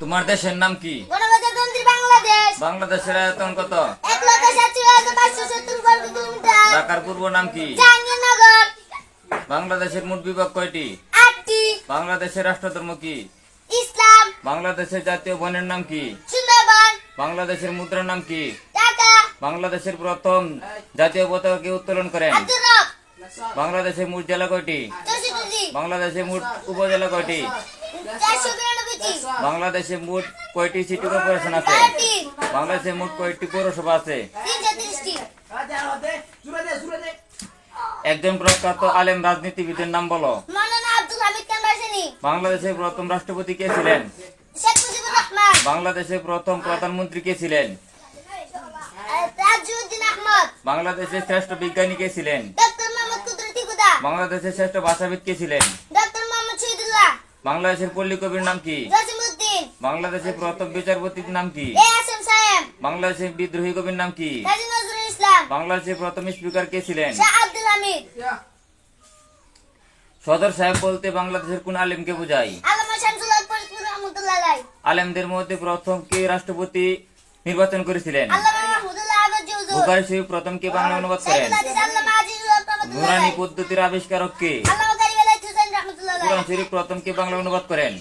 তোমার দেশের নাম কি? গণপ্রজাতন্ত্রী বাংলাদেশ। বাংলাদেশের আয়তন কত? 1,47,570 বর্গ কিলোমিটার। ঢাকার পূর্ব নাম কি? জাহাঙ্গীরনগর। বাংলাদেশের মোট বিভাগ কয়টি? 8টি। বাংলাদেশের রাষ্ট্রধর্ম কি? ইসলাম। বাংলাদেশের জাতীয় বনের নাম কি? সুন্দরবন। বাংলাদেশের মুদ্রার নাম কি? টাকা। বাংলাদেশের প্রথম জাতীয় পতাকা কে উত্তোলন করেন? আব্দুর রব। বাংলাদেশের মোট জেলা কয়টি? 64টি। বাংলাদেশের মোট উপজেলা কয়টি? 492টি। বাংলাদেশে মোট কয়টি সিটি কর্পোরেশন আছে? 12টি। বাংলাদেশে মোট কয়টি পৌরসভা আছে? 330টি। একজন প্রখ্যাত আলেম রাজনীতিবিদের নাম বলো। মাওলানা আব্দুল হামিদ কামারসানি। বাংলাদেশের প্রথম রাষ্ট্রপতি কে ছিলেন? শেখ মুজিবুর রহমান। বাংলাদেশের প্রথম প্রধানমন্ত্রী কে ছিলেন? তাজউদ্দিন আহমদ। বাংলাদেশের শ্রেষ্ঠ বিজ্ঞানী কে ছিলেন? ডক্টর মোহাম্মদ কুদরতি খুদা। বাংলাদেশের শ্রেষ্ঠ ভাষাবিদ কে ছিলেন? ডক্টর মোহাম্মদ শহীদুল্লাহ। বাংলাদেশের পল্লী কবির নাম কি? জসিমউদ্দিন। বাংলাদেশের প্রথম বিচারপতির নাম কি? এ আসম সাহেব। বাংলাদেশের বিদ্রোহী কবির নাম কি? কাজী নজরুল ইসলাম। বাংলাদেশের প্রথম স্পিকার কে ছিলেন? শাহ আব্দুল হামিদ। সদর সাহেব বলতে বাংলাদেশের কোন আলেমকে বোঝায়? আল্লামা শামসুল হক ফরিদপুর রহমাতুল্লাহ আলাইহি। আলেমদের মধ্যে প্রথম কে রাষ্ট্রপতি নির্বাচন করেছিলেন? আল্লামা মাহমুদুল্লাহ আহমদ জুজুর। বুখারী শরীফ প্রথম কে বাংলা অনুবাদ করেন? সাইদুল হাদিস আল্লামা আজিজুল হক রহমাতুল্লাহ নুরানি আলাইহি। পদ্ধতির আবিষ্কারক কে? আল্লামা কারি ওয়ালাদ হোসেন রহমাতুল্লাহ আলাইহি। কুরআন শরীফ প্রথম কে বাংলা অনুবাদ করেন?